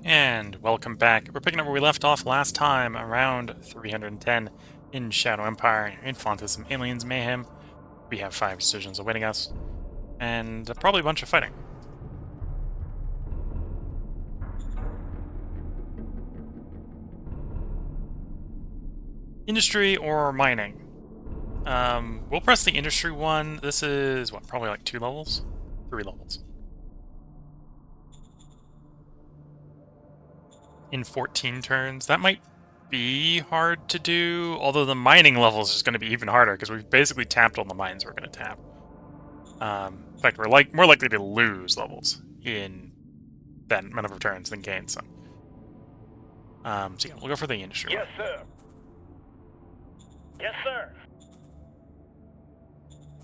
And welcome back. We're picking up where we left off last time, around 310 in Shadow Empire, in Fontus and Aliens Mayhem. We have 5 decisions awaiting us, and probably a bunch of fighting. Industry or mining? We'll press the industry one. This is, what, probably like 2 levels? 3 levels. In 14 turns. That might be hard to do, although the mining levels is going to be even harder, because we've basically tapped all the mines we're going to tap. In fact, we're more likely to lose levels in that number of turns than gain some. So yeah, we'll go for the industry. Yes, sir. Yes, sir.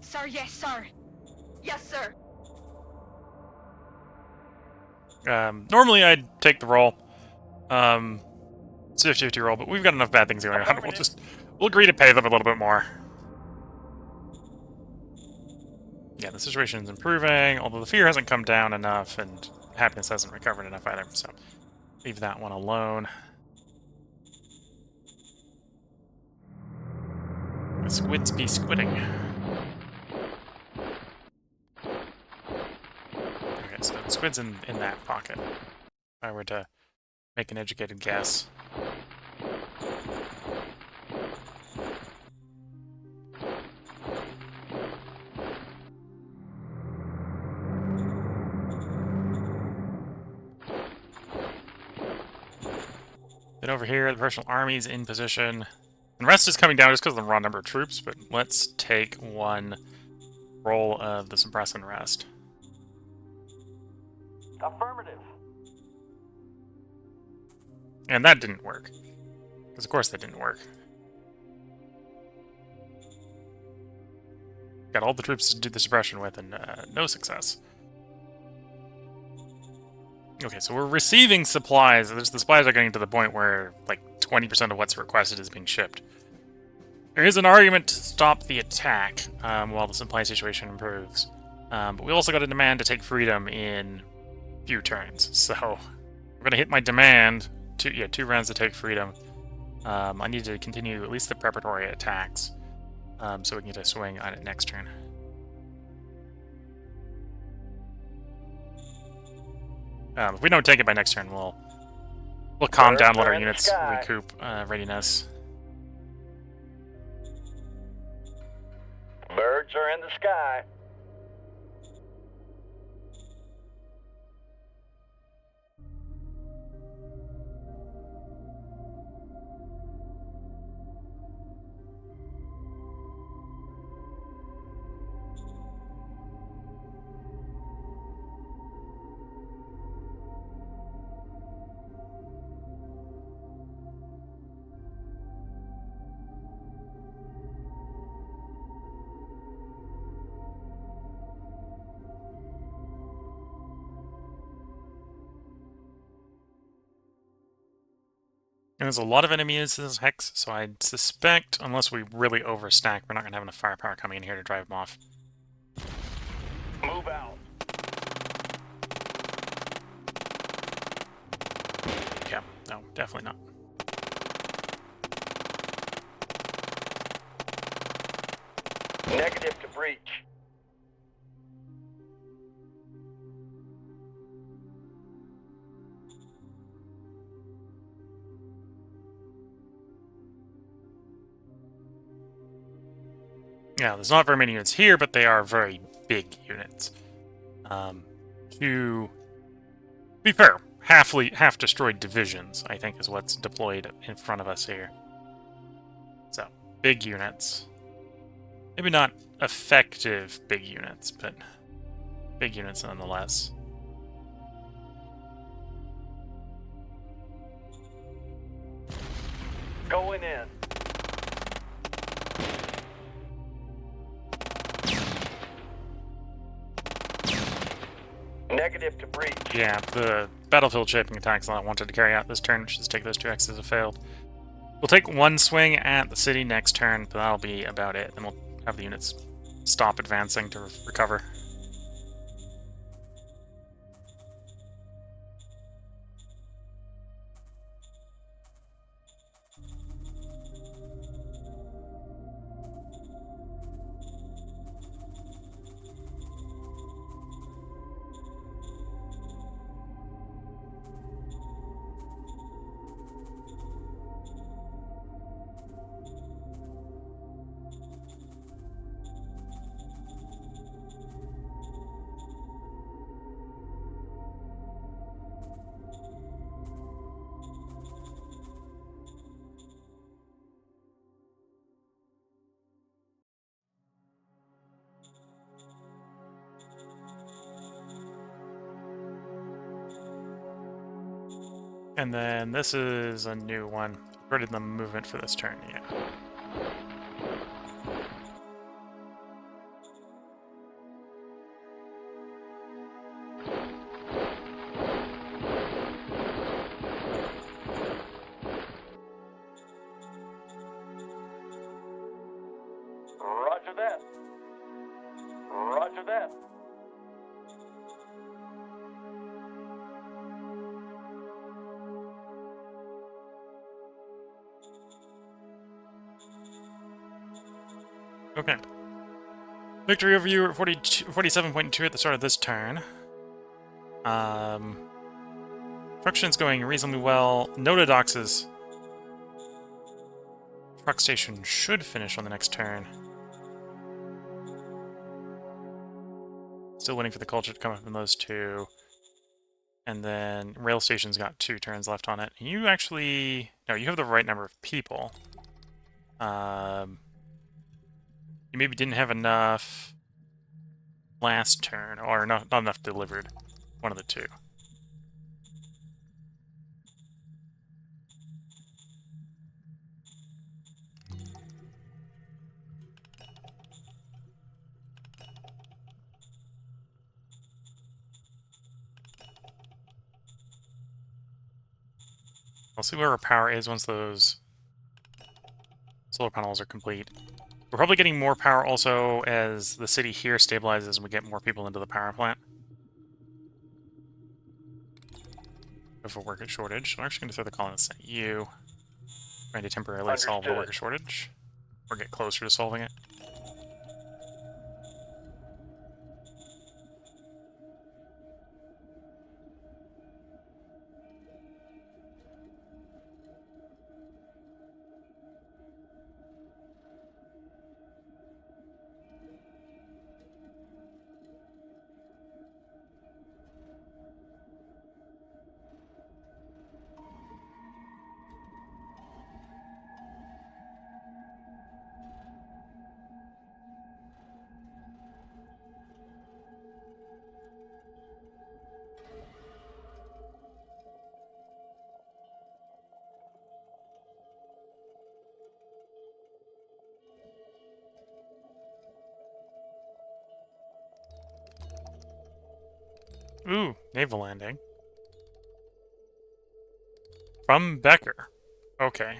Sir, yes, sir. Yes, sir. Normally I'd take the roll. It's a 50-50 roll, but we've got enough bad things going on. We'll agree to pay them a little bit more. Yeah, the situation is improving, although the fear hasn't come down enough, and happiness hasn't recovered enough either, so leave that one alone. The squids be squidding. Okay, so the squid's in that pocket. If I were to make an educated guess. Then over here, the personal army's in position. And rest is coming down just because of the raw number of troops, but let's take one roll of the suppress and rest. Affirmative. And that didn't work. Because of course that didn't work. Got all the troops to do the suppression with, and no success. Okay, so we're receiving supplies. The supplies are getting to the point where, like, 20% of what's requested is being shipped. There is an argument to stop the attack while the supply situation improves. But we also got a demand to take freedom in a few turns. So we're going to hit my demand. 2 rounds to take freedom. I need to continue at least the preparatory attacks so we can get a swing on it next turn. If we don't take it by next turn, we'll calm down, let our units recoup readiness. Birds are in the sky. And there's a lot of enemies in this hex, so I suspect, unless we really overstack, we're not going to have enough firepower coming in here to drive them off. Move out. Yeah, no, definitely not. Negative to breach. Yeah, there's not very many units here, but they are very big units. To be fair, half-destroyed divisions, I think, is what's deployed in front of us here. So, big units. Maybe not effective big units, but big units nonetheless. Going in. Negative to breach. Yeah, the battlefield shaping attacks I wanted to carry out this turn, which is take those 2 X's have failed. We'll take one swing at the city next turn, but that'll be about it. Then we'll have the units stop advancing to recover. And then this is a new one. Ready the movement for this turn, yeah. Roger that. Roger that. Okay. Victory over you at 47.2 at the start of this turn. Production's going reasonably well. Notodox's truck station should finish on the next turn. Still waiting for the culture to come up in those two. And then rail station's got 2 turns left on it. You actually... No, you have the right number of people. You maybe didn't have enough last turn, or not enough delivered. One of the two. I'll see where our power is once those solar panels are complete. We're probably getting more power also as the city here stabilizes and we get more people into the power plant. Of a worker shortage. So I'm actually going to throw the colonists at you. Trying to temporarily solve the Understood. worker shortage. Or get closer to solving it. Ooh, naval landing. From Becker. Okay.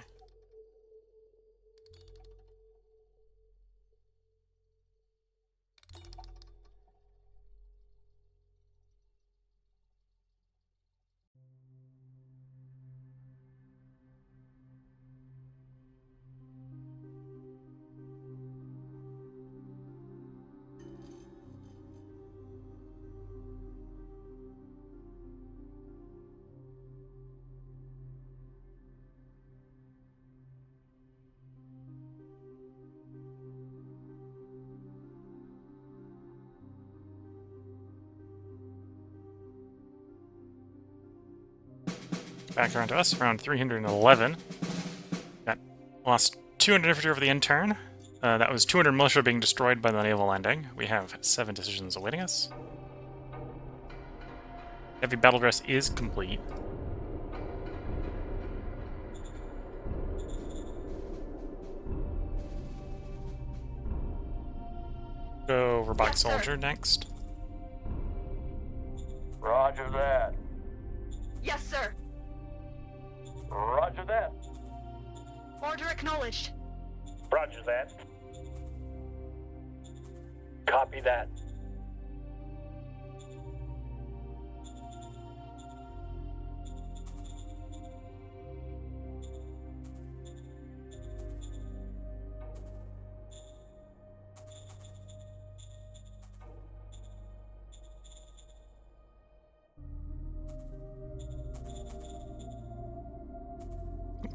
Back around to us, around 311. Got lost 200 infantry over the end turn. That was 200 militia being destroyed by the naval landing. We have 7 decisions awaiting us. Heavy battle dress is complete. Go robotic Yes, sir. soldier next. Roger that. Yes, sir. Roger that. Order acknowledged. Roger that. Copy that.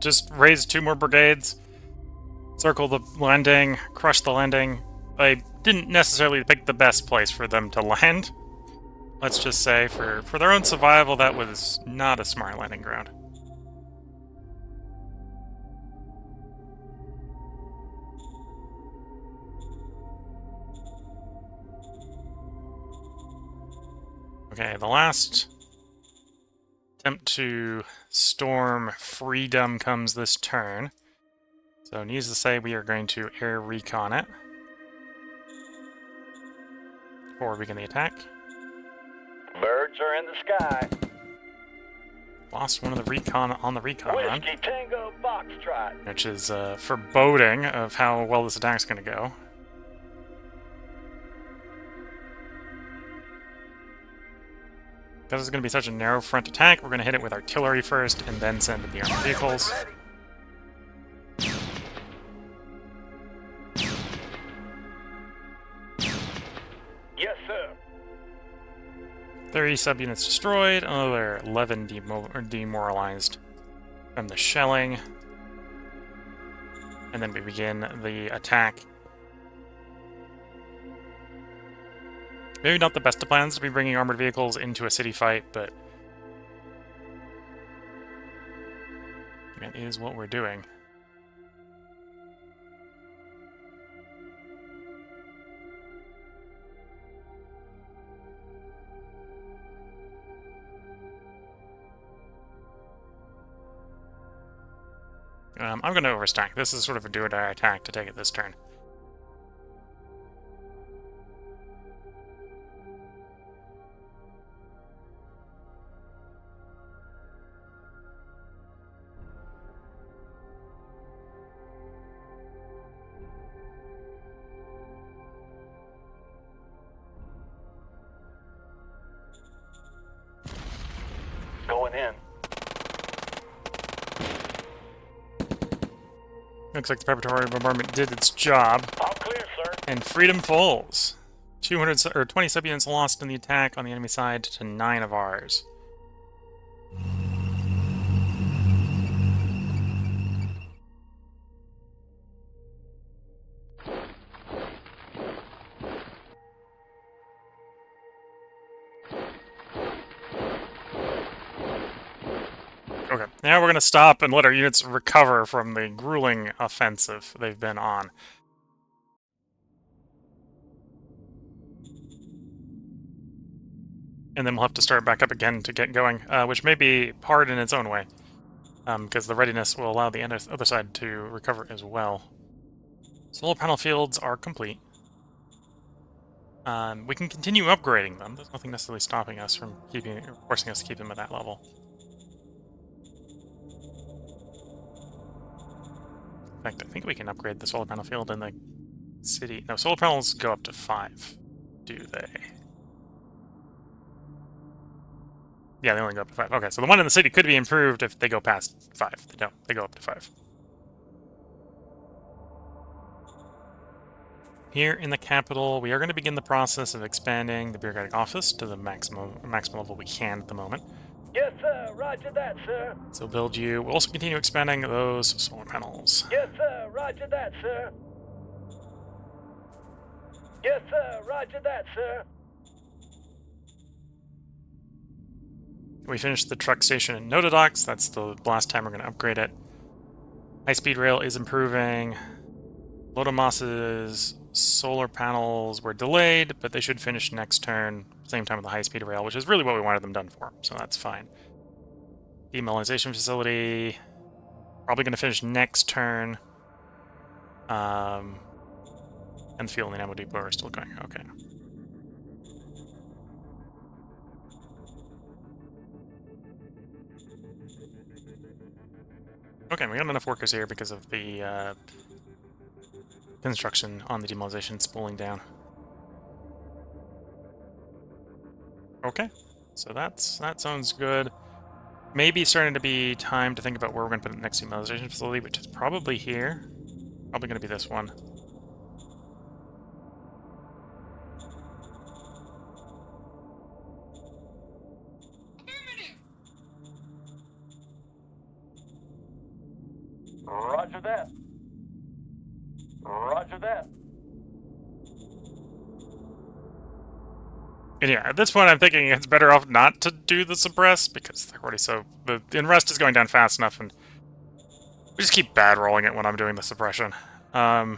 Just raise 2 more brigades. Circle the landing, crush the landing. I didn't necessarily pick the best place for them to land. Let's just say, for their own survival, that was not a smart landing ground. Okay, the last attempt to storm Freedom comes this turn. So needless to say, we are going to air recon it before we begin the attack. Birds are in the sky. Lost one of the recon on the recon run, Whiskey Tango Foxtrot. which is foreboding of how well this attack's going to go. Because it's going to be such a narrow front attack, we're going to hit it with artillery first and then send the armored vehicles. Yes, sir. 30 subunits destroyed, another 11 demoralized from the shelling. And then we begin the attack. Maybe not the best of plans to be bringing armored vehicles into a city fight, but that is what we're doing. I'm going to overstack. This is sort of a do-or-die attack to take it this turn. Going in. Looks like the preparatory bombardment did its job. All clear, sir. And Freedom falls. 20 subunits lost in the attack on the enemy side to 9 of ours. Okay, now we're going to stop and let our units recover from the grueling offensive they've been on. And then we'll have to start back up again to get going, which may be hard in its own way, because the readiness will allow the other side to recover as well. Solar panel fields are complete. We can continue upgrading them. There's nothing necessarily stopping us from forcing us to keep them at that level. In fact, I think we can upgrade the solar panel field in the city. No, solar panels go up to 5. Do they? Yeah, they only go up to 5. Okay, so the one in the city could be improved if they go past 5. They don't. They go up to 5. Here in the capital, we are going to begin the process of expanding the bureaucratic office to the maximum level we can at the moment. Yes, sir. Roger that, sir. So build you. We'll also continue expanding those solar panels. Yes, sir. Roger that, sir. Yes, sir. Roger that, sir. We finished the truck station in Notodox. That's the last time we're going to upgrade it. High-speed rail is improving. Lotomos's solar panels were delayed, but they should finish next turn, same time with the high-speed rail, which is really what we wanted them done for, so that's fine. Demilitarization facility, probably going to finish next turn. And the fuel and the ammo depot are still going, okay. Okay, we got enough workers here because of the construction on the demilitarization spooling down. Okay, so that sounds good. Maybe starting to be time to think about where we're going to put the next demilitarization facility, which is probably here. Probably going to be this one. Roger that. Roger that. And yeah, at this point I'm thinking it's better off not to do the suppress, because they're already so... The unrest is going down fast enough, and we just keep bad rolling it when I'm doing the suppression. Yeah.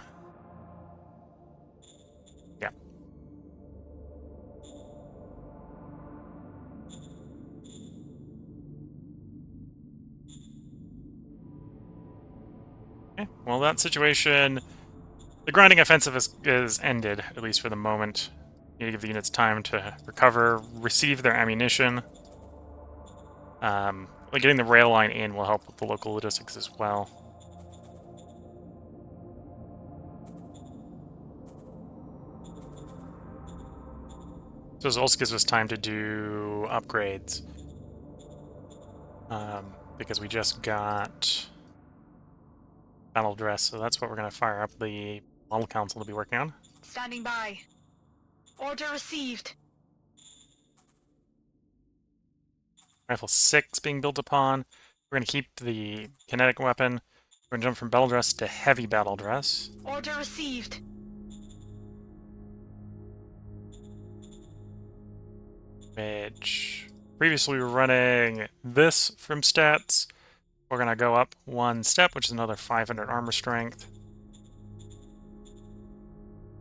Okay, well, that situation... The grinding offensive is ended, at least for the moment. You need to give the units time to recover, receive their ammunition. Like getting the rail line in will help with the local logistics as well. So this also gives us time to do upgrades. Because we just got battle dress, so that's what we're going to fire up the model council to be working on. Standing by. Order received. Rifle 6 being built upon. We're going to keep the kinetic weapon. We're going to jump from battle dress to heavy battle dress. Order received. Which previously we were running this from stats. We're going to go up one step, which is another 500 armor strength.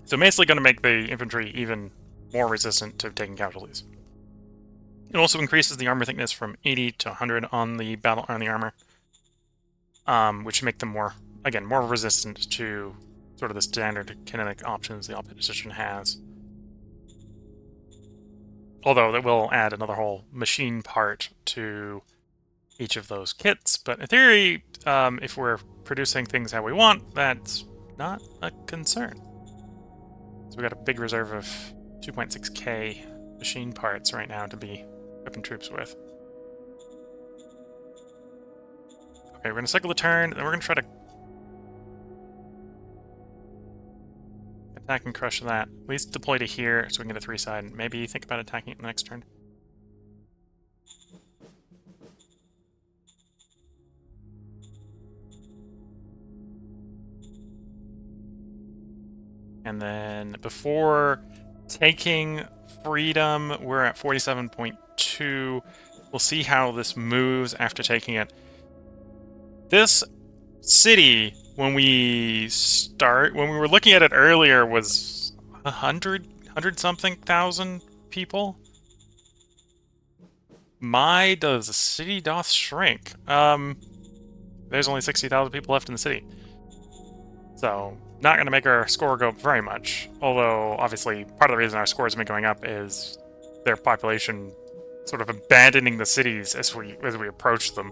So basically going to make the infantry even more resistant to taking casualties. It also increases the armor thickness from 80 to 100 on the armor, which should make them more resistant to sort of the standard kinetic options the opposition has. Although that will add another whole machine part to each of those kits. But in theory, if we're producing things how we want, that's not a concern. So we got a big reserve of 2.6k machine parts right now to be equipping troops with. Okay, we're going to cycle the turn, and we're going to try to attack and crush that. At least deploy to here so we can get a 3-side, and maybe think about attacking it in the next turn. And then before taking Freedom, we're at 47.2. We'll see how this moves after taking it. This city, when we were looking at it earlier, was 100-something thousand people. My, does the city doth shrink. There's only 60,000 people left in the city. So, not going to make our score go up very much. Although, obviously, part of the reason our score has been going up is their population sort of abandoning the cities as we approach them.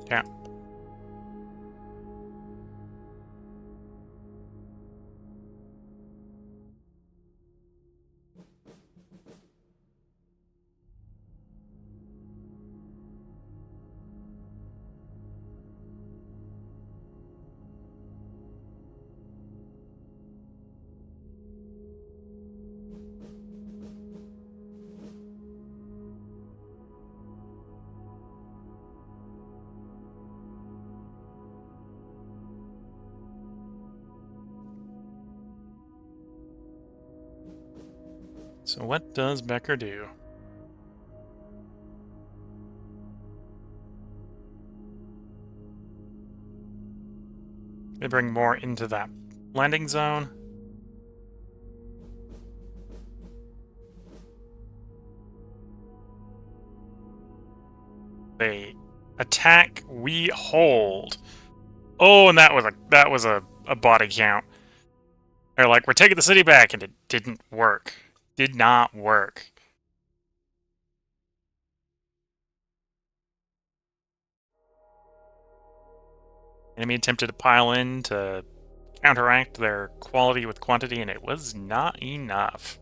Yeah. So what does Becker do? They bring more into that landing zone. They attack, we hold. Oh, and that was a body count. They're like, we're taking the city back, and it didn't work. Did not work. Enemy attempted to pile in to counteract their quality with quantity, and it was not enough.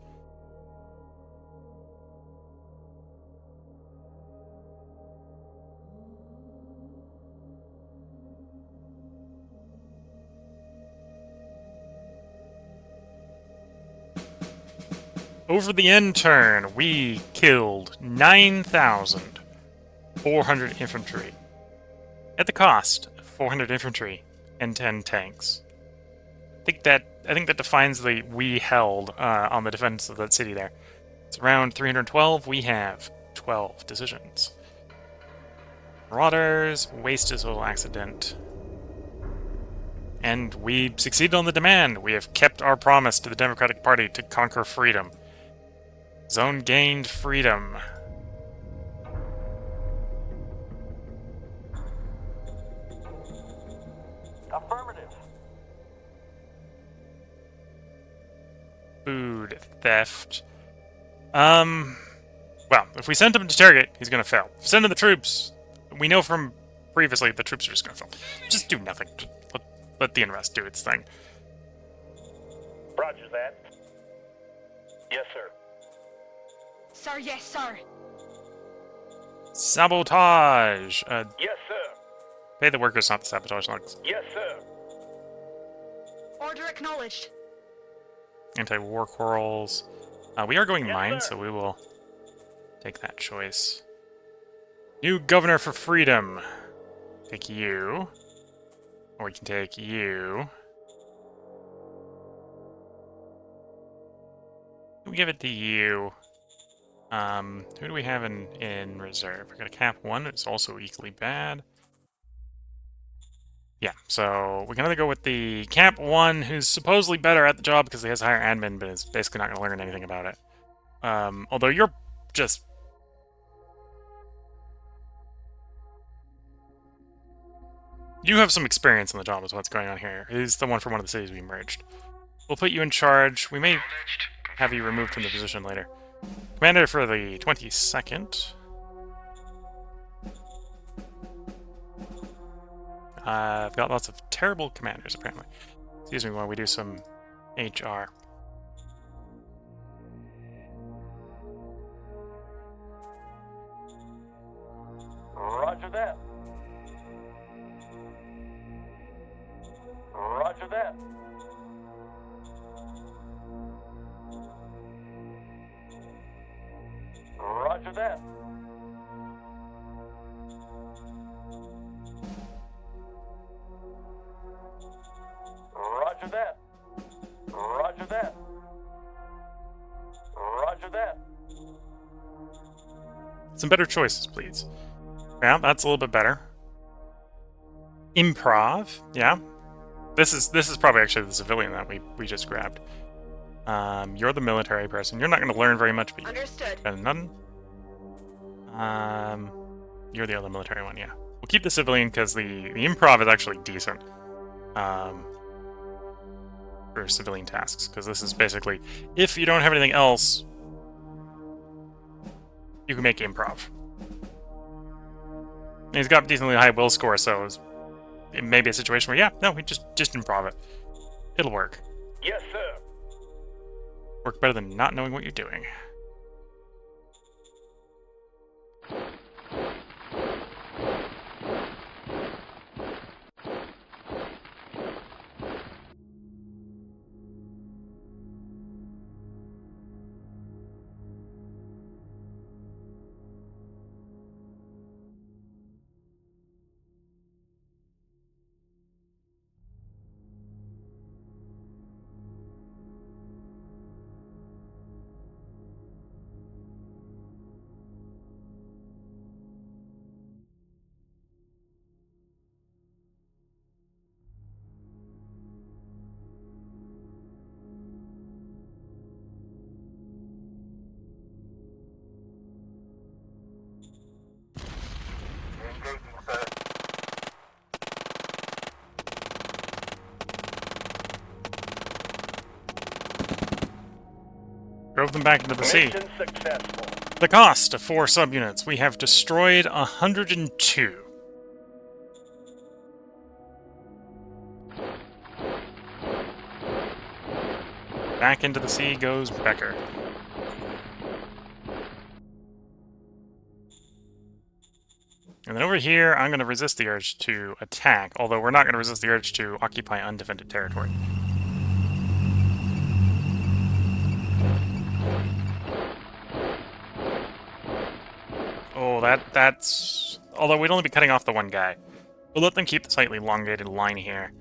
Over the end turn, we killed 9,400 infantry. At the cost of 400 infantry and 10 tanks. I think that defines the we held on the defense of that city there. It's around 312. We have 12 decisions. Marauders, waste is a little accident. And we succeeded on the demand. We have kept our promise to the Democratic Party to conquer freedom. Zone gained freedom. theft. Well, if we send him to target, he's gonna fail. If we send in the troops, we know from previously the troops are just gonna fail. Just do nothing. Just let the unrest do its thing. Roger that. Yes, sir. Sir, yes, sir. Sabotage! Yes, sir. Pay the workers, not the sabotage logs. Yes, sir. Order acknowledged. Anti-war quarrels. We are going Yes, mine, sir. so we will take that choice. New governor for freedom. Take you. Or we can take you. We'll give it to you. Who do we have in reserve? We got a Cap 1, it's also equally bad. Yeah, so we can either go with the Cap 1, who's supposedly better at the job because he has higher admin, but is basically not going to learn anything about it. Although you're just... You have some experience in the job is what's going on here. He's the one from one of the cities we merged. We'll put you in charge. We may have you removed from the position later. Commander for the 22nd. I've got lots of terrible commanders, apparently. Excuse me while we do some HR. Roger that. Roger that. Roger that. Roger that. Roger that. Roger that. Some better choices, please. Yeah, that's a little bit better. Improv, yeah. This is probably actually the civilian that we just grabbed. You're the military person. You're not going to learn very much, but Understood. none. You're the other military one, yeah. We'll keep the civilian because the improv is actually decent. For civilian tasks, because this is basically, if you don't have anything else, you can make improv. And he's got a decently high will score, so it may be a situation where, yeah, no, we just improv it. It'll work. Yes, sir. Work better than not knowing what you're doing. Engaging, sir. Drove them back into the sea. Mission successful. The cost of 4 subunits. We have destroyed 102. Back into the sea goes Becker. And then over here, I'm going to resist the urge to attack, although we're not going to resist the urge to occupy undefended territory. Oh, that's... Although we'd only be cutting off the one guy. We'll let them keep the slightly elongated line here.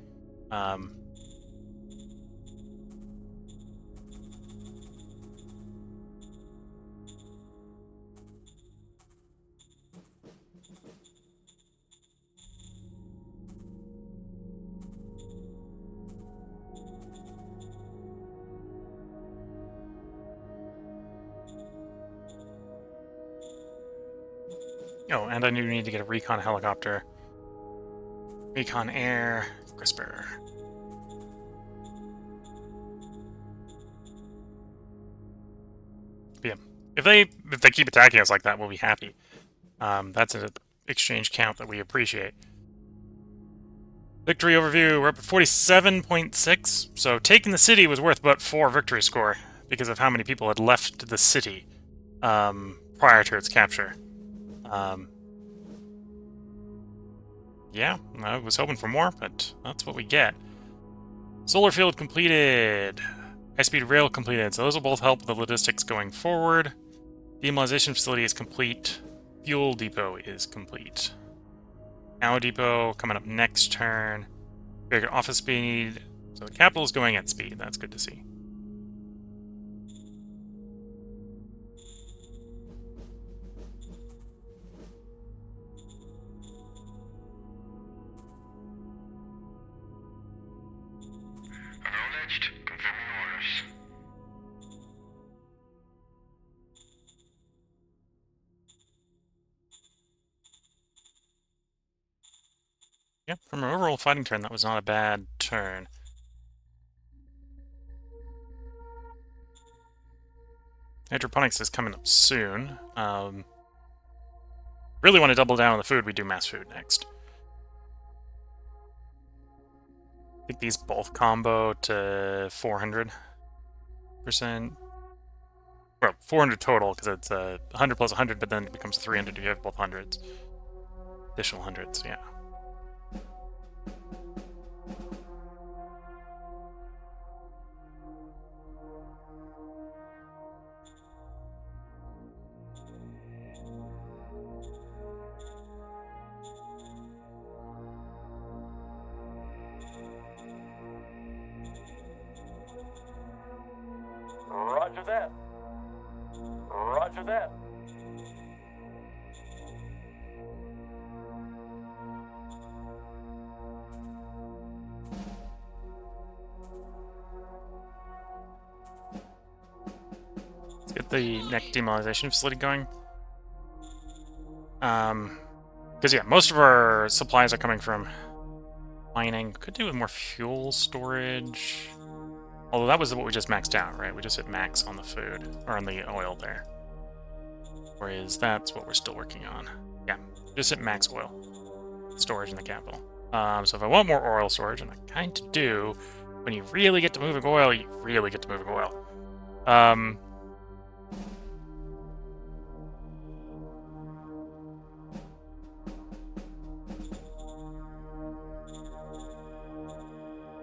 Oh, and I do need to get a recon helicopter. Recon air, crisper. If they keep attacking us like that, we'll be happy. That's an exchange count that we appreciate. Victory overview, we're up at 47.6, so taking the city was worth about 4 victory score because of how many people had left the city prior to its capture. Yeah, I was hoping for more, but that's what we get. Solar field completed. High-speed rail completed, so those will both help with the logistics going forward. Demolition facility is complete. Fuel depot is complete. Ammo depot coming up next turn. Bigger office speed. So the capital is going at speed. That's good to see. Acknowledged. Confirming orders. Yeah, from an overall fighting turn, that was not a bad turn. Hydroponics is coming up soon. Really want to double down on the food. We do mass food next. I think these both combo to 400%. Well, 400 total, because it's 100 plus 100, but then it becomes 300 if you have both hundreds. Additional hundreds, yeah. Roger that. Roger that. Let's get the next demolition facility going. Because, yeah, most of our supplies are coming from mining. Could do with more fuel storage. Although that was what we just maxed out, right? We just hit max on the food, or on the oil there. Whereas that's what we're still working on. Yeah, just hit max oil storage in the capital. So if I want more oil storage, and I kind of do, when you really get to moving oil, you really get to moving oil.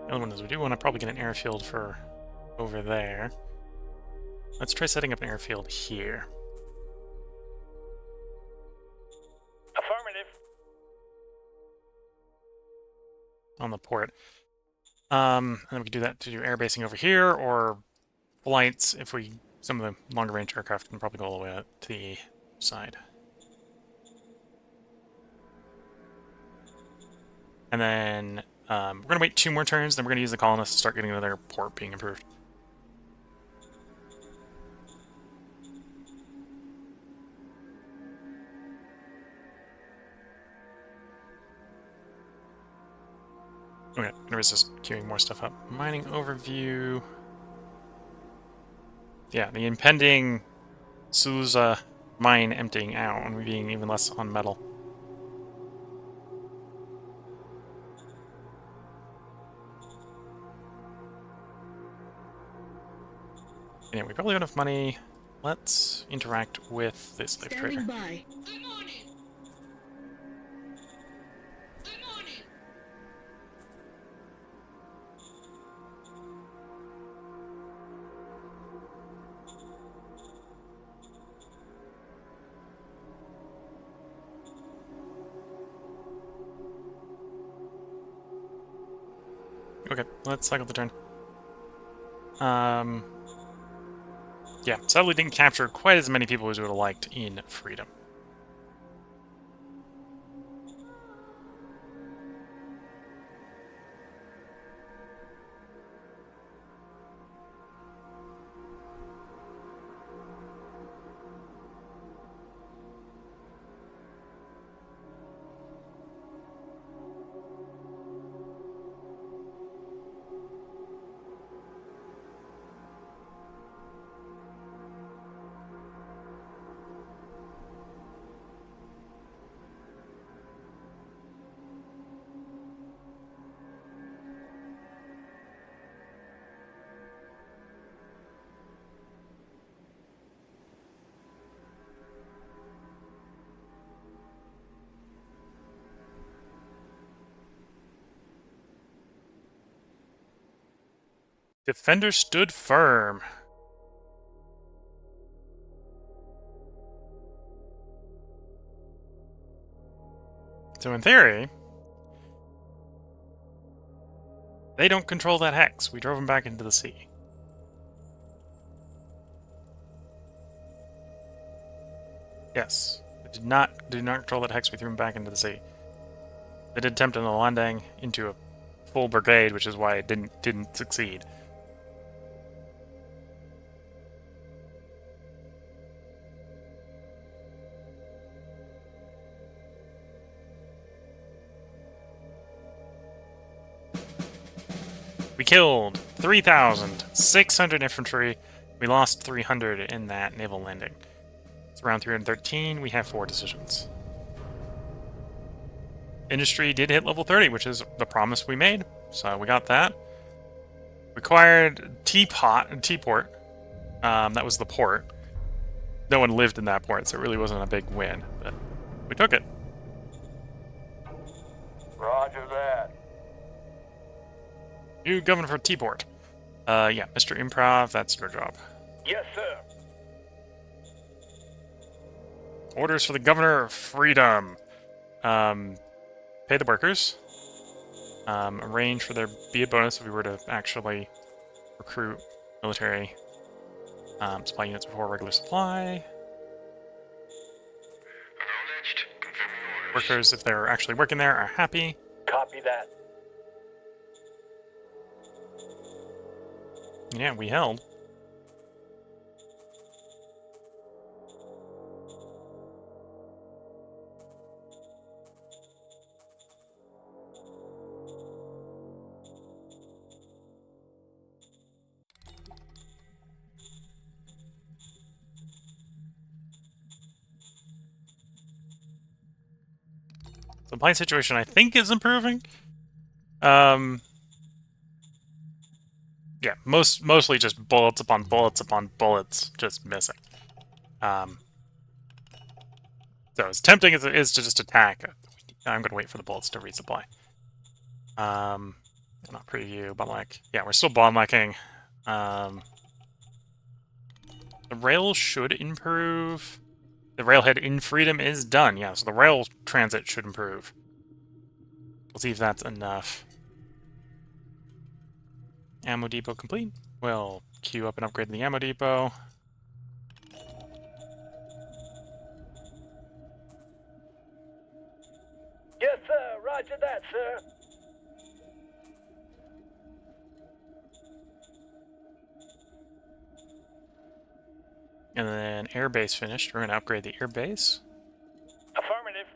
The other one is we do want to probably get an airfield for over there. Let's try setting up an airfield here. Affirmative. On the port. And then we can do that to do air basing over here, or flights if we... Some of the longer range aircraft can probably go all the way out to the side. And then we're going to wait 2 more turns, then we're going to use the colonists to start getting another port being improved. Okay, Nervous is queuing more stuff up. Mining overview. Yeah, the impending Souza mine emptying out and being even less on metal. Yeah, we probably have enough money. Let's interact with this slave trader. By. I'm on it. I'm on it. Okay, let's cycle the turn. Yeah, sadly didn't capture quite as many people as we would have liked in Freedom. Defender stood firm. So in theory, they don't control that hex. We drove them back into the sea. Yes. They did not control that hex. We threw them back into the sea. They did attempt a landing into a full brigade, which is why it didn't succeed. We killed 3,600 infantry. We lost 300 in that naval landing. It's around 313. We have 4 decisions. Industry did hit level 30, which is the promise we made. So we got that. Required T-port. That was the port. No one lived in that port, so it really wasn't a big win. But we took it. Roger that. New governor for T-port. Yeah, Mr. Improv, that's your job. Yes, sir. Orders for the governor of freedom. Pay the workers. Arrange for there be a bonus if we were to actually recruit military supply units before regular supply. Workers, if they're actually working there, are happy. Copy that. Yeah, we held. The supply situation, I think, is improving. Yeah, mostly just bullets upon bullets upon bullets, just missing. So as tempting as it is to just attack, I'm gonna wait for the bullets to resupply. Not preview, but like, yeah, we're still bottlenecking. The rail should improve. The railhead in freedom is done, yeah, so the rail transit should improve. We'll see if that's enough. Ammo depot complete. We'll queue up and upgrade the ammo depot. Yes, sir. Roger that, sir. And then airbase finished. We're going to upgrade the airbase. Affirmative.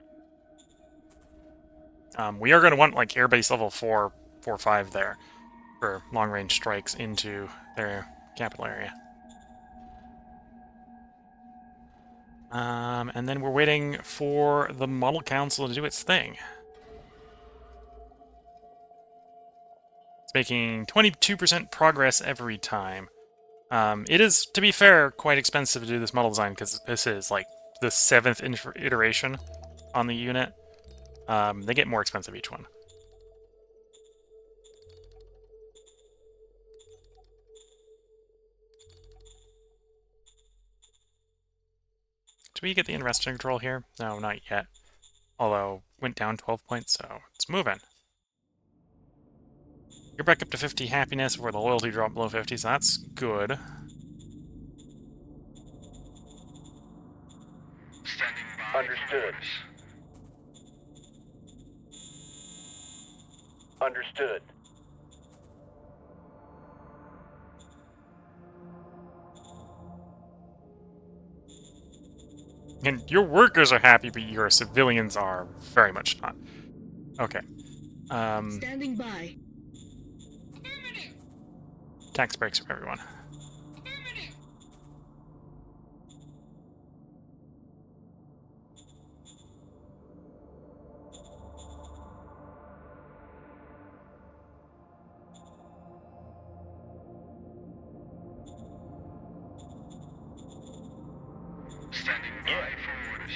We are going to want like airbase level 4 or 5 there for long-range strikes into their capital area. And then we're waiting for the Model Council to do its thing. It's making 22% progress every time. It is, to be fair, quite expensive to do this model design because this is like the 7th iteration on the unit. They get more expensive each one. Do we get the investor control here? No, not yet. Although, went down 12 points, so it's moving. You're back up to 50 happiness where the loyalty dropped below 50, so that's good. Standing by. Understood. Understood. And your workers are happy, but your civilians are very much not. Okay. Standing by. Affirmative. Tax breaks for everyone. Affirmative. Standing by for orders.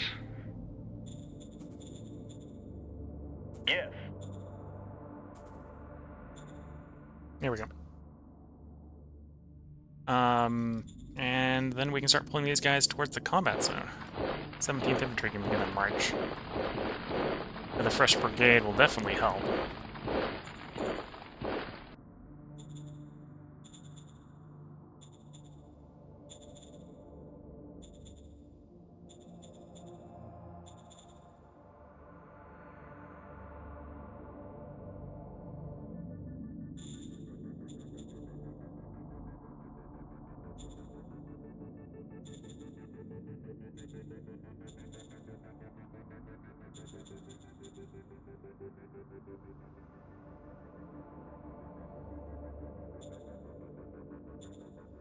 Yes. Here we go. And then we can start pulling these guys towards the combat zone. 17th Infantry can begin a march. And the fresh brigade will definitely help.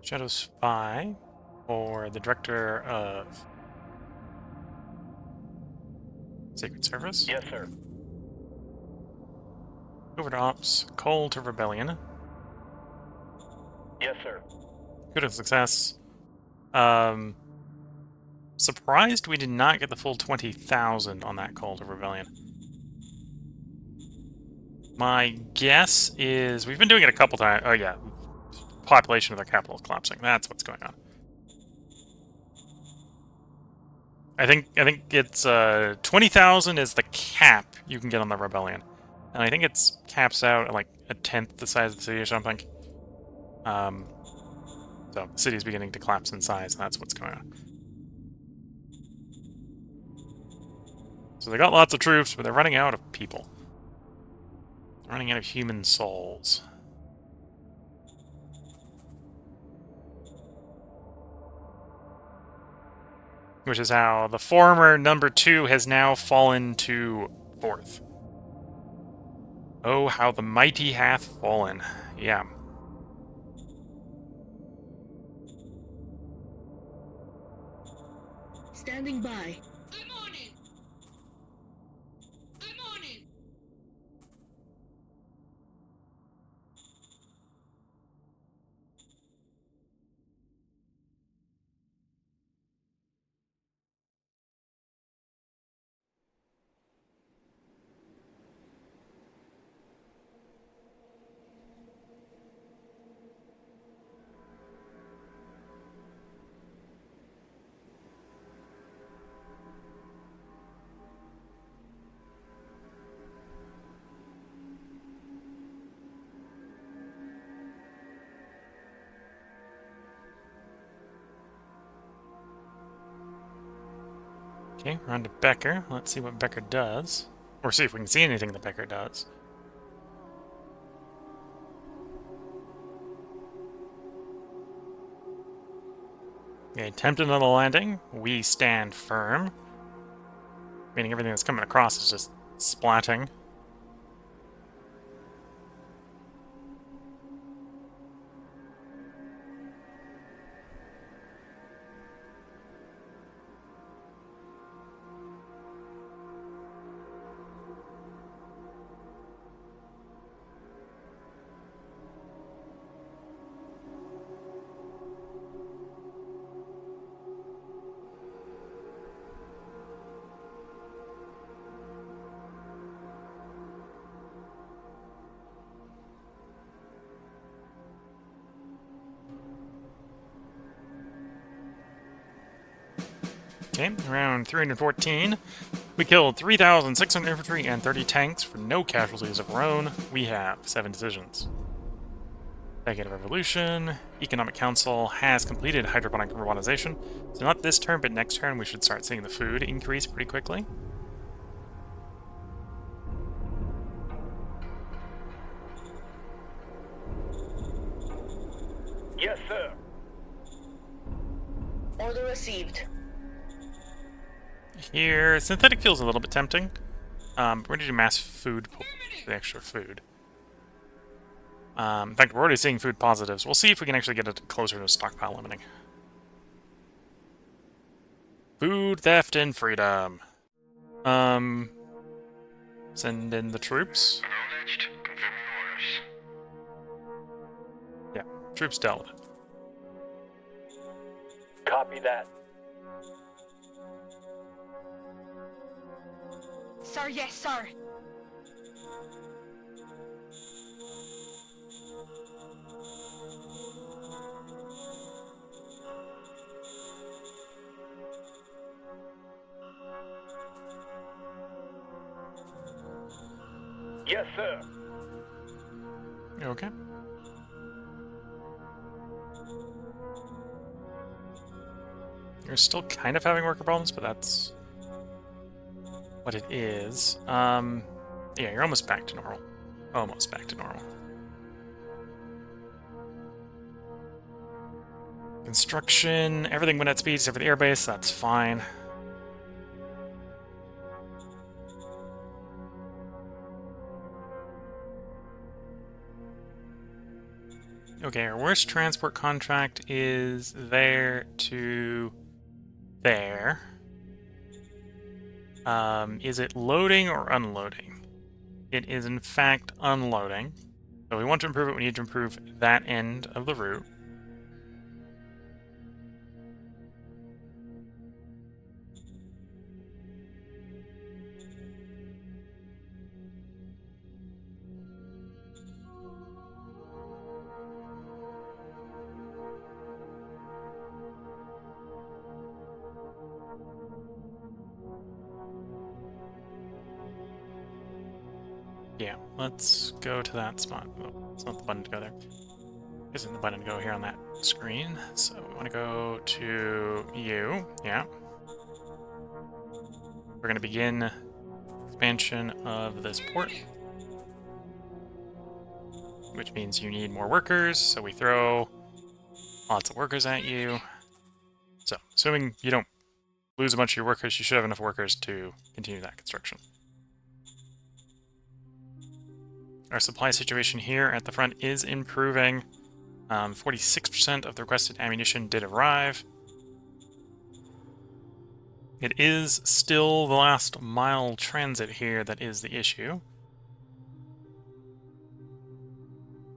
Shadow Spy, or the Director of Secret Service. Yes, sir. Covert Ops, Call to Rebellion. Yes, sir. Good success. Surprised we did not get the full 20,000 on that Call to Rebellion. My guess is we've been doing it a couple times. Oh yeah, population of their capital is collapsing. That's what's going on. I think it's 20,000 is the cap you can get on the rebellion, and I think it's caps out at like a tenth the size of the city or something. So the city is beginning to collapse in size, and that's what's going on. So they got lots of troops, but they're running out of people. They're running out of human souls. Which is how the former number 2 has now fallen to 4th. Oh, how the mighty hath fallen. Yeah. Standing by. I'm on it. I'm on it. Okay, we're on to Becker. Let's see what Becker does. Or see if we can see anything that Becker does. Okay, attempted another landing. We stand firm. Meaning everything that's coming across is just splatting. Okay, around 314. We killed 3,600 infantry and 30 tanks for no casualties of our own. We have 7 decisions. Decade of Revolution. Economic Council has completed hydroponic urbanization. So not this turn, but next turn we should start seeing the food increase pretty quickly. Yes, sir. Order received. Here, synthetic feels a little bit tempting. We're going to do mass food for the extra food. In fact, we're already seeing food positives. We'll see if we can actually get it closer to stockpile limiting. Food, theft, and freedom. Send in the troops. Acknowledged. Confirming orders. Yeah, troops dealt. Copy that. Sir, yes, sir. Yes, sir. Okay. You're still kind of having worker problems, but that's what it is. Yeah, you're almost back to normal. Almost back to normal. Construction, everything went at speed except for the airbase, that's fine. Okay, our worst transport contract is there to there. Is it loading or unloading? It is in fact unloading. So we want to improve it, we need to improve that end of the route. Yeah, let's go to that spot. Oh, it's not the button to go there. Isn't the button to go here on that screen. So we want to go to you. Yeah. We're going to begin expansion of this port, which means you need more workers. So we throw lots of workers at you. So assuming you don't lose a bunch of your workers, you should have enough workers to continue that construction. Our supply situation here at the front is improving. 46% of the requested ammunition did arrive. It is still the last mile transit here that is the issue.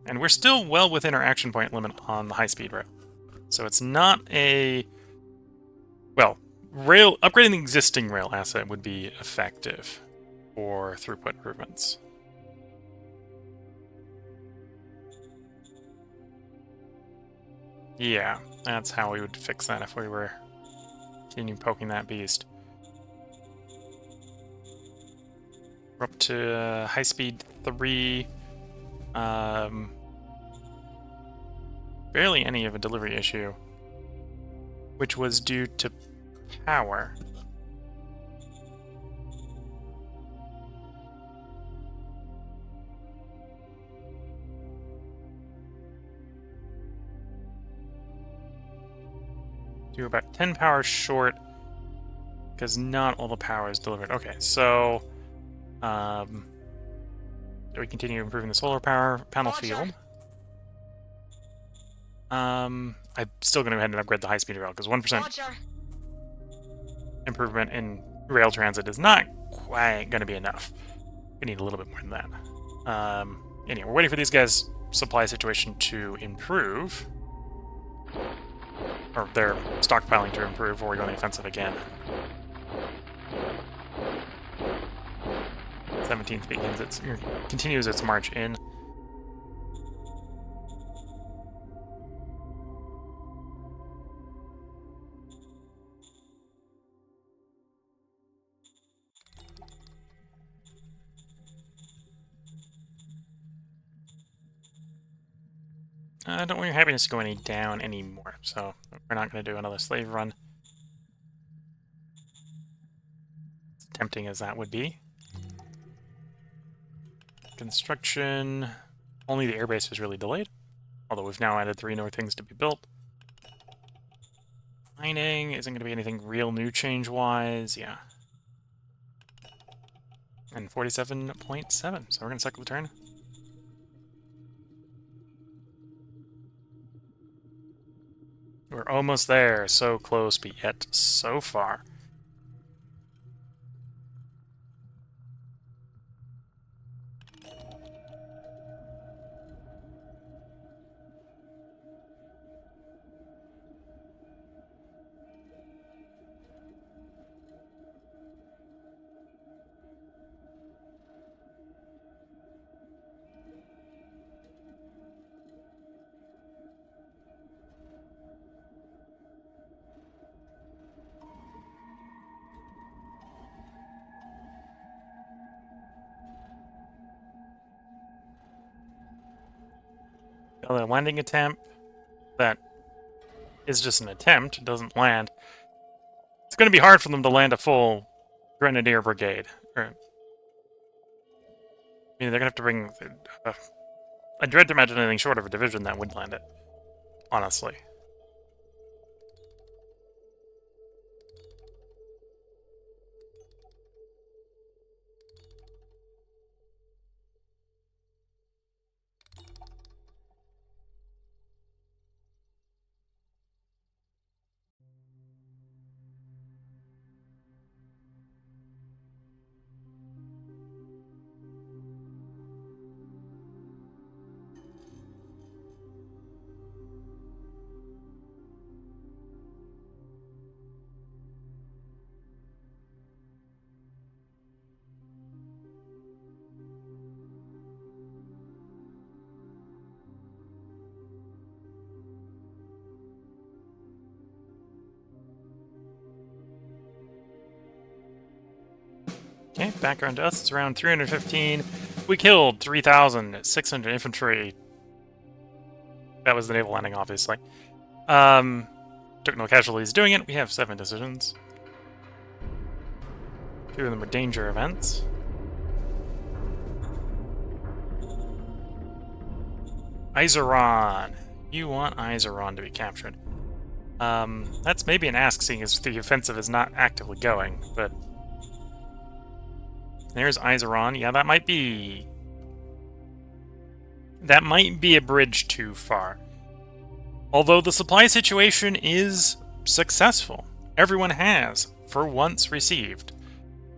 And we're still well within our action point limit on the high-speed rail. So it's not a... Well, upgrading the existing rail asset would be effective for throughput improvements. Yeah, that's how we would fix that if we were continuing poking that beast. We're up to high speed 3. Barely any of a delivery issue, which was due to power. You're about 10 power short because not all the power is delivered. Okay, so we continue improving the solar power panel field. I'm still going to go ahead and upgrade the high-speed rail because 1% improvement in rail transit is not quite going to be enough. We need a little bit more than that. Anyway, we're waiting for these guys' supply situation to improve. Or their stockpiling to improve before we go on the offensive again. 17th continues its march in. I don't want your happiness to go any down anymore, so we're not going to do another slave run. As tempting as that would be. Construction. Only the airbase is really delayed, although we've now added 3 more things to be built. Mining isn't going to be anything real new change-wise, yeah. And 47.7, so we're going to cycle the turn. We're almost there, so close, but yet so far. Another landing attempt that is just an attempt, it doesn't land. It's going to be hard for them to land a full Grenadier Brigade. I mean, they're going to have to bring... I dread to imagine anything short of a division that would land it, honestly. Okay, background to us, it's around 315. We killed 3,600 infantry. That was the naval landing, obviously. Took no casualties doing it. We have 7 decisions. 2 of them are danger events. Iseron. You want Iseron to be captured. That's maybe an ask, seeing as the offensive is not actively going, but... There's Iseron. Yeah, that might be... That might be a bridge too far. Although the supply situation is successful. Everyone has, for once, received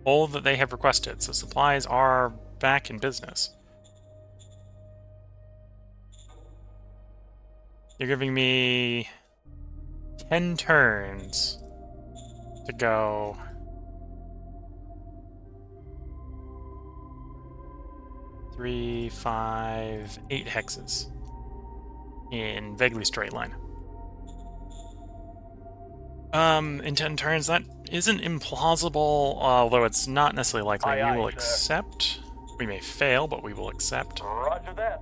all that they have requested, so supplies are back in business. You're giving me 10 turns to go. Three, 5, 8 hexes in vaguely straight line. In 10 turns, that isn't implausible, although it's not necessarily likely. Aye, We will aye, sir. accept. We may fail, but we will accept. Roger that.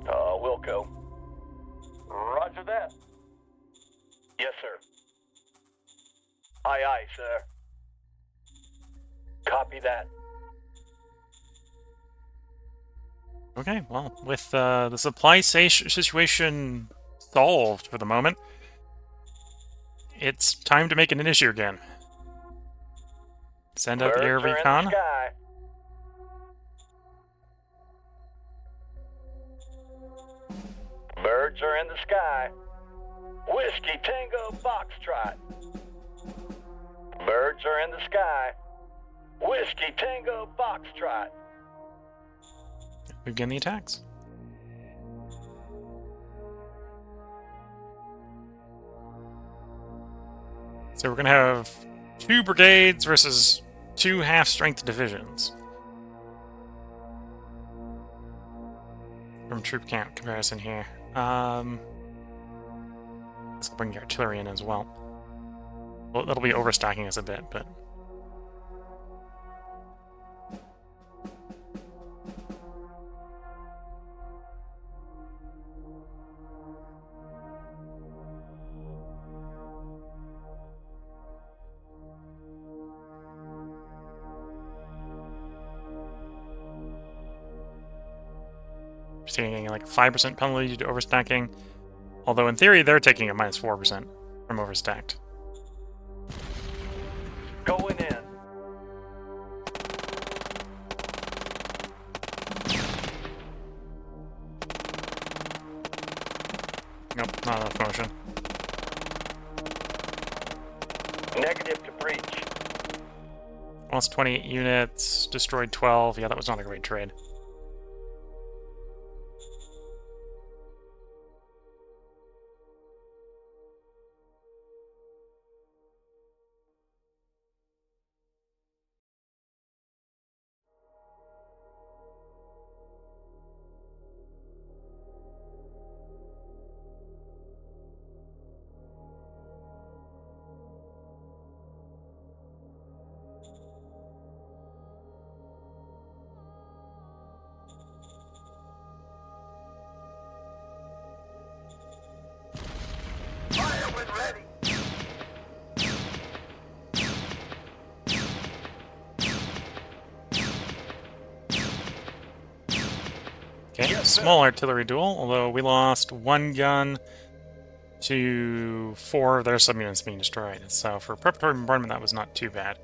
Wilco. Roger that. Yes, sir. Aye, aye, sir. Copy that. Okay, well, with the supply situation solved for the moment, it's time to make an issue again. Send out the air Birds are in recon. the sky. Birds are in the sky. Whiskey Tango Foxtrot. Birds are in the sky. Whiskey Tango Foxtrot. Begin the attacks. So we're going to have 2 brigades versus 2 half-strength divisions. From troop count comparison here. Let's bring the artillery in as well. Well, that'll be overstacking us a bit, but... Taking like a 5% penalty due to overstacking, although in theory they're taking a minus 4% from overstacked. Going in. Nope, not enough motion. Negative to breach. Lost 28 units, destroyed 12. Yeah, that was not a great trade. Okay, Yes, sir. small artillery duel, although we lost 1 gun to 4 of their subunits being destroyed. So for preparatory bombardment, that was not too bad.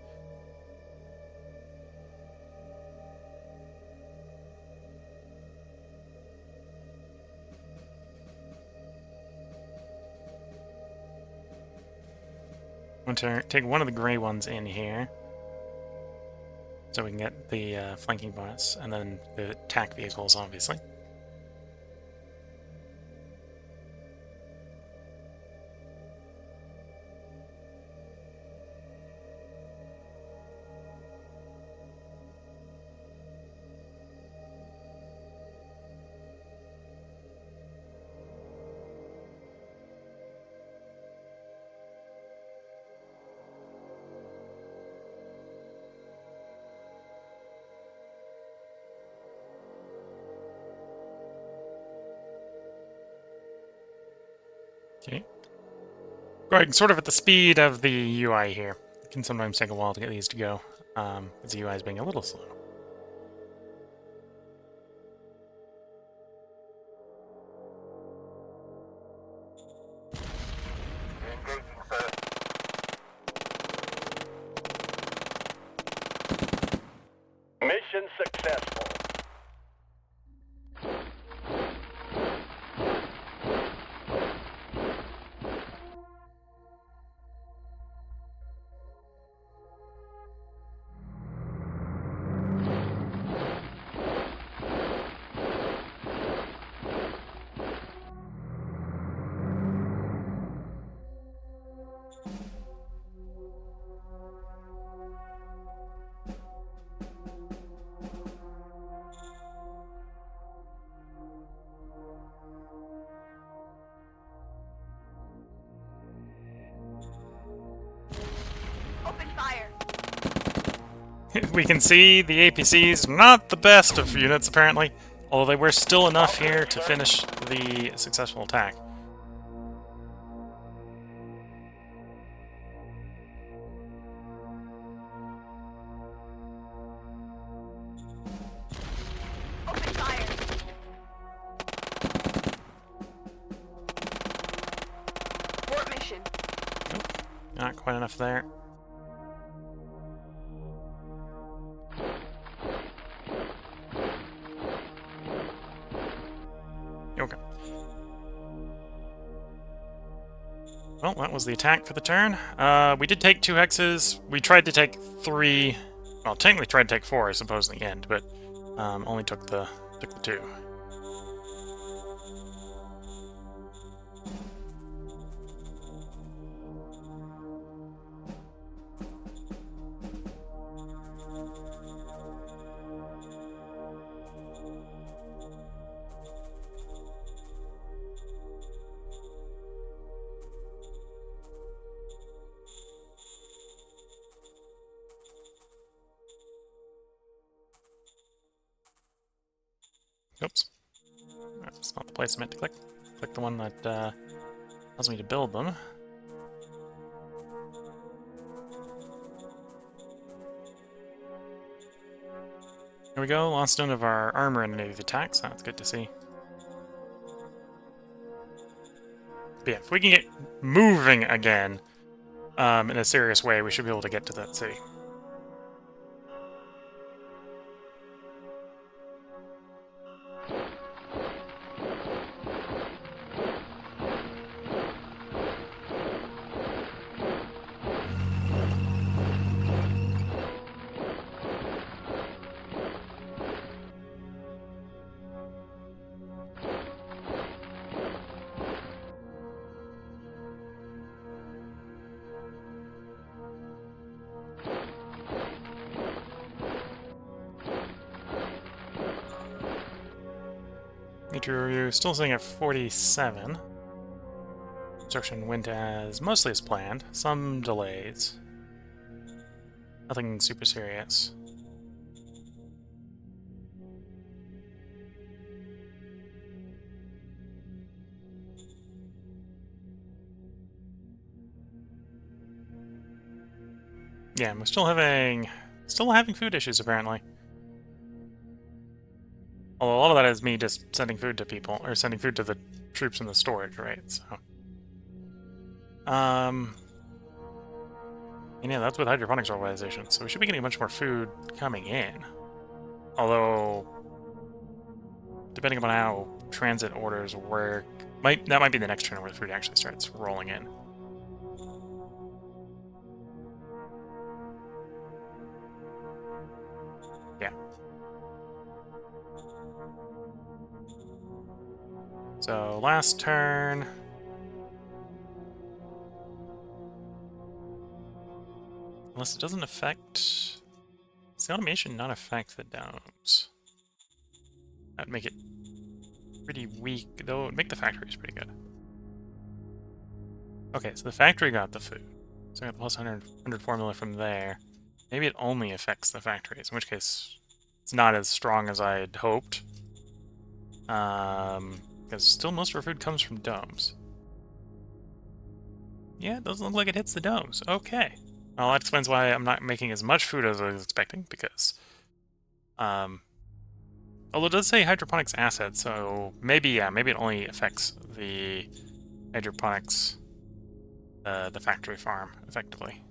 I'm going to take one of the gray ones in here, so we can get the flanking bonus, and then the attack vehicles, obviously. Okay. Going sort of at the speed of the UI here. It can sometimes take a while to get these to go, because the UI is being a little slow. Engaging, sir. Mission successful. Open fire. We can see the APCs not the best of units, apparently, although they were still enough here to finish the successful attack. Open fire. Abort mission. Not quite enough there. Okay. Well, that was the attack for the turn. We did take 2 hexes. We tried to take 3. Well, technically tried to take 4, I suppose, in the end, but only took the 2. Oops. That's not the place I meant to click. Click the one that allows me to build them. There we go, lost none of our armor in any of the attacks. That's good to see. But yeah, if we can get moving again in a serious way, we should be able to get to that city. Nature review still sitting at 47. Construction went mostly as planned. Some delays. Nothing super serious. Yeah, we're still having food issues apparently. Although a lot of that is me just sending food to people, or sending food to the troops in the storage, right? So, and yeah, that's with hydroponics organization. So we should be getting a bunch more food coming in. Although, depending upon how transit orders work, that might be the next turn where the food actually starts rolling in. Yeah. So last turn. Unless it doesn't affect... Does the automation not affect the domes? That'd make it pretty weak, though it would make the factories pretty good. Okay, so the factory got the food. So I got the plus 100 formula from there. Maybe it only affects the factories, in which case it's not as strong as I had hoped. Because still most of our food comes from domes. Yeah, it doesn't look like it hits the domes. Okay. Well, that explains why I'm not making as much food as I was expecting, because... although it does say hydroponics asset, so maybe, yeah, maybe it only affects the hydroponics, the factory farm, effectively.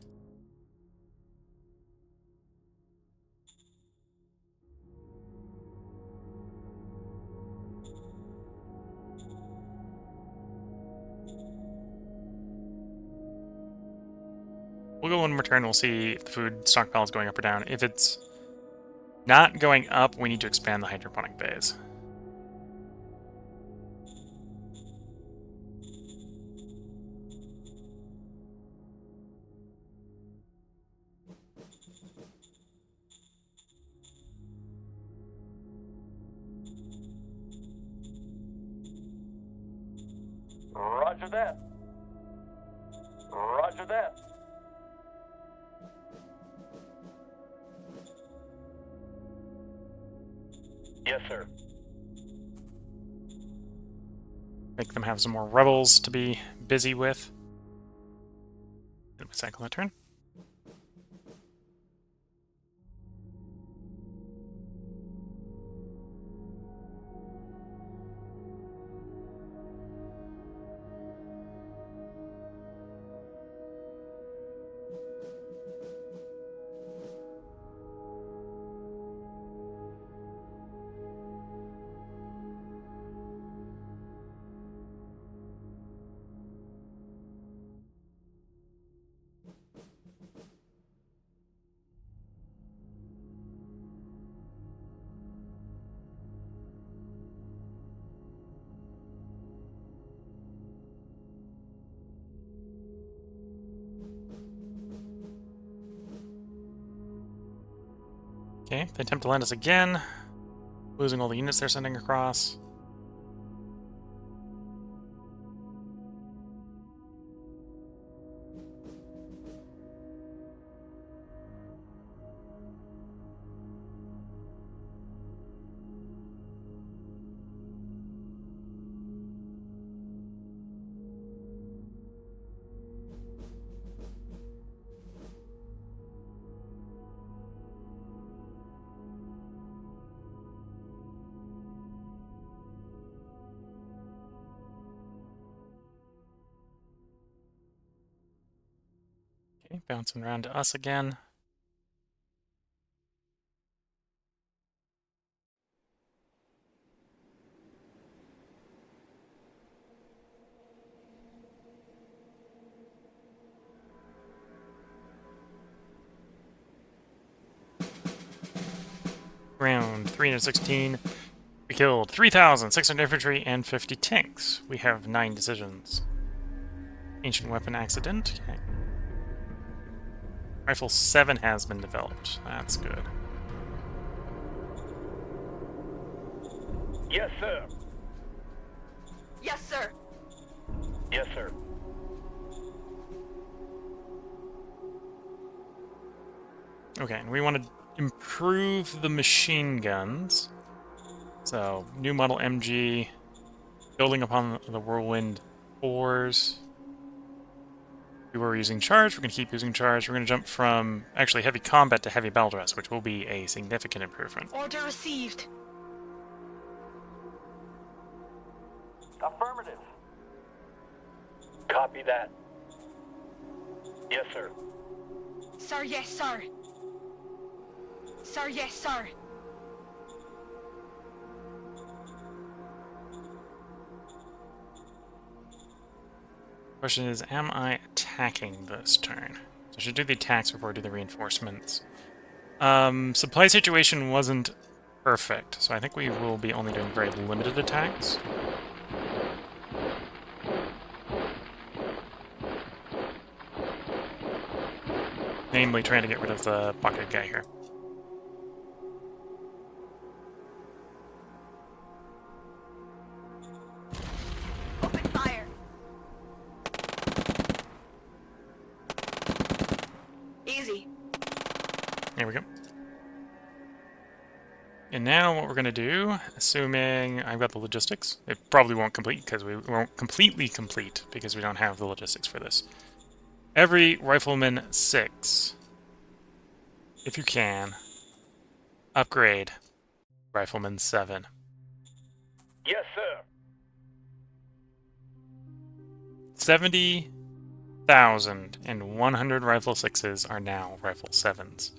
We'll go in return, we'll see if the food stockpile is going up or down. If it's not going up, we need to expand the hydroponic bays. Roger that. Roger that. Yes, sir. Make them have some more rebels to be busy with. Did we cycle that turn? Okay, they attempt to land us again, losing all the units they're sending across. Okay, bouncing around to us again. Round 316. We killed 3,600 infantry and 50 tanks. We have 9 decisions. Ancient weapon accident. Okay. Rifle 7 has been developed. That's good. Yes, sir. Yes, sir. Yes, sir. Okay, and we want to improve the machine guns. So, new model MG, building upon the Whirlwind 4s. We were using charge, we're going to keep using charge. We're going to jump from, actually, heavy combat to heavy battle dress, which will be a significant improvement. Order received. Affirmative. Copy that. Yes, sir. Sir, yes, sir. Sir, yes, sir. Question is, am I attacking this turn? So I should do the attacks before I do the reinforcements. Supply situation wasn't perfect, so I think we will be only doing very limited attacks. Namely, trying to get rid of the bucket guy here. Open fire. Easy. There we go. And now what we're going to do, assuming I've got the logistics, it probably won't complete because we won't completely complete because we don't have the logistics for this. Every rifleman 6, if you can, upgrade rifleman 7. Yes, sir. 70,100 rifle 6s are now rifle 7s.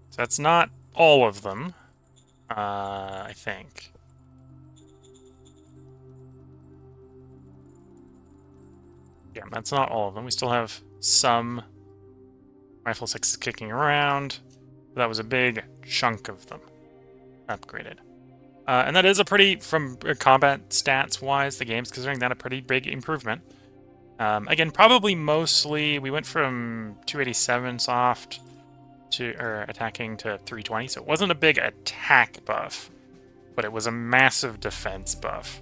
So that's not all of them, I think. Yeah, that's not all of them. We still have some rifle 6s kicking around. That was a big chunk of them upgraded. And that is a pretty, from combat stats-wise, the game's considering that a pretty big improvement. Again, probably mostly, we went from 287 soft or attacking to 320, so it wasn't a big attack buff, but it was a massive defense buff.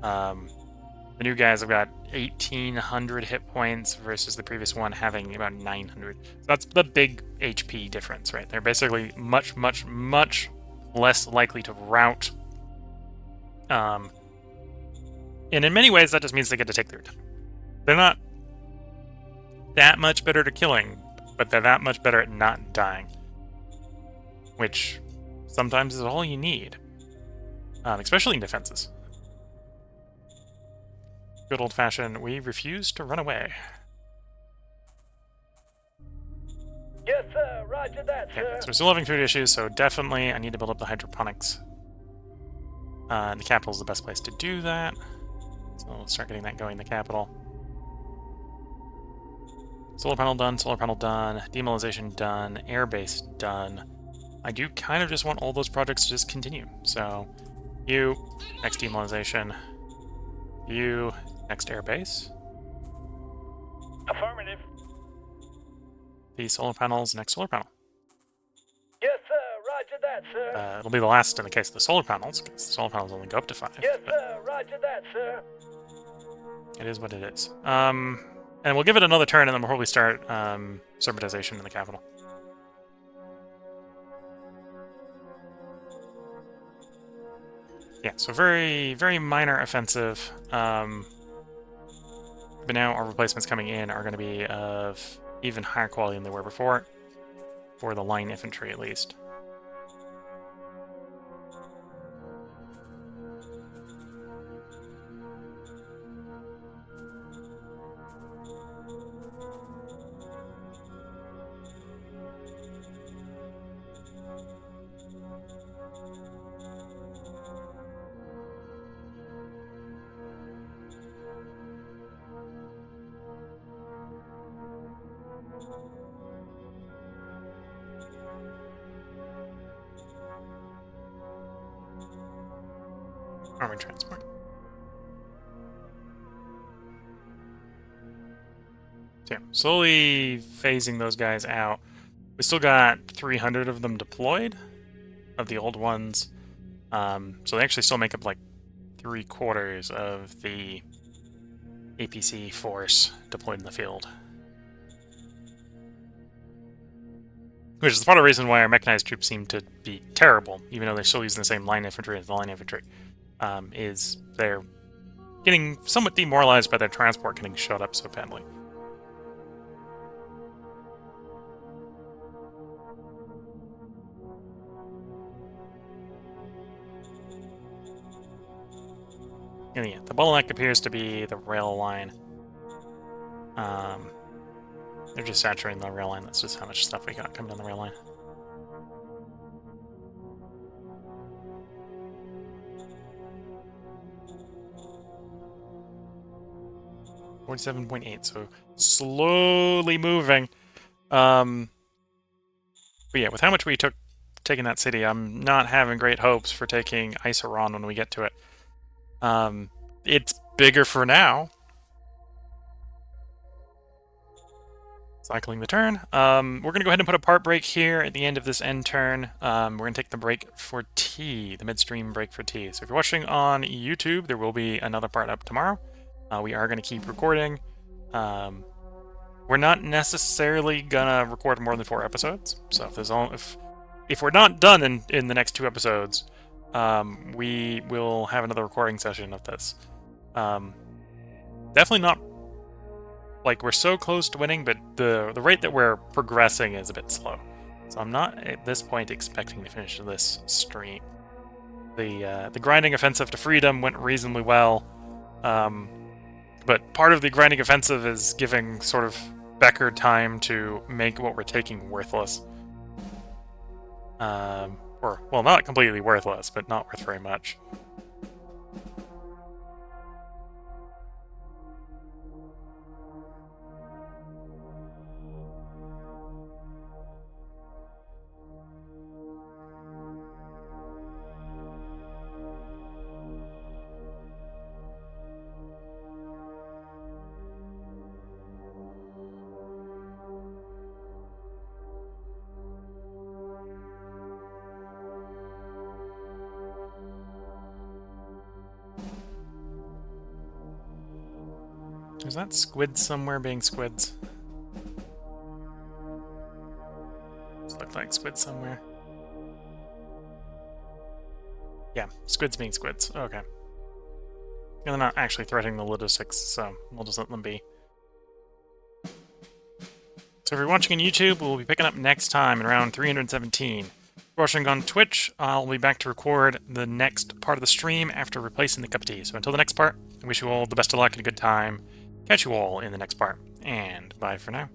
The new guys have got 1,800 hit points versus the previous one having about 900. So that's the big HP difference, right? They're basically much, much, much less likely to rout. And in many ways, that just means they get to take their time. They're not that much better at killing, but they're that much better at not dying. Which sometimes is all you need. Especially in defenses. Good old-fashioned, we refuse to run away. Yes, sir. Roger that, Okay, sir. so we're still having food issues, so definitely I need to build up the hydroponics. And the capital is the best place to do that. So we'll start getting that going in the capital. Solar panel done, demoralization done, airbase done. I do kind of just want all those projects to just continue. So, you, next demoralization. You, next airbase. Affirmative. The solar panels, next solar panel. Yes, sir. Roger that, sir. It'll be the last in the case of the solar panels, because the solar panels only go up to 5. Yes, sir. Roger that, sir. It is what it is. And we'll give it another turn, and then we'll probably start servitization in the capital. Yeah, so very, very minor offensive. But now our replacements coming in are going to be of even higher quality than they were before, for the line infantry at least. Army transport. So yeah, slowly phasing those guys out. We still got 300 of them deployed, of the old ones. So they actually still make up like 3/4 of the APC force deployed in the field. Which is part of the reason why our mechanized troops seem to be terrible, even though they're still using the same line infantry as the line infantry. Is they're getting somewhat demoralized by their transport getting shot up so badly. And yeah, the bottleneck appears to be the rail line. They're just saturating the rail line. That's just how much stuff we got coming down the rail line. $47.8, so slowly moving. But yeah, with how much we took taking that city, I'm not having great hopes for taking Iseron when we get to it. It's bigger for now. Cycling the turn. We're going to go ahead and put a part break here at the end of this end turn. We're going to take the break for tea, the midstream break for tea. So if you're watching on YouTube, there will be another part up tomorrow. We are going to keep recording. We're not necessarily going to record more than 4 episodes. So if there's if we're not done in the next 2 episodes, we will have another recording session of this. Definitely not. Like, we're so close to winning, but the rate that we're progressing is a bit slow. So I'm not, at this point, expecting to finish this stream. The grinding offensive to freedom went reasonably well. But part of the grinding offensive is giving sort of Becker time to make what we're taking worthless. Or, well, not completely worthless, but not worth very much. Is that squids somewhere being squids? Does look like squids somewhere. Yeah, squids being squids. Okay. And they're not actually threatening the logistics, so we'll just let them be. So if you're watching on YouTube, we'll be picking up next time in round 317. If you're watching on Twitch, I'll be back to record the next part of the stream after replacing the cup of tea. So until the next part, I wish you all the best of luck and a good time. Catch you all in the next part, and bye for now.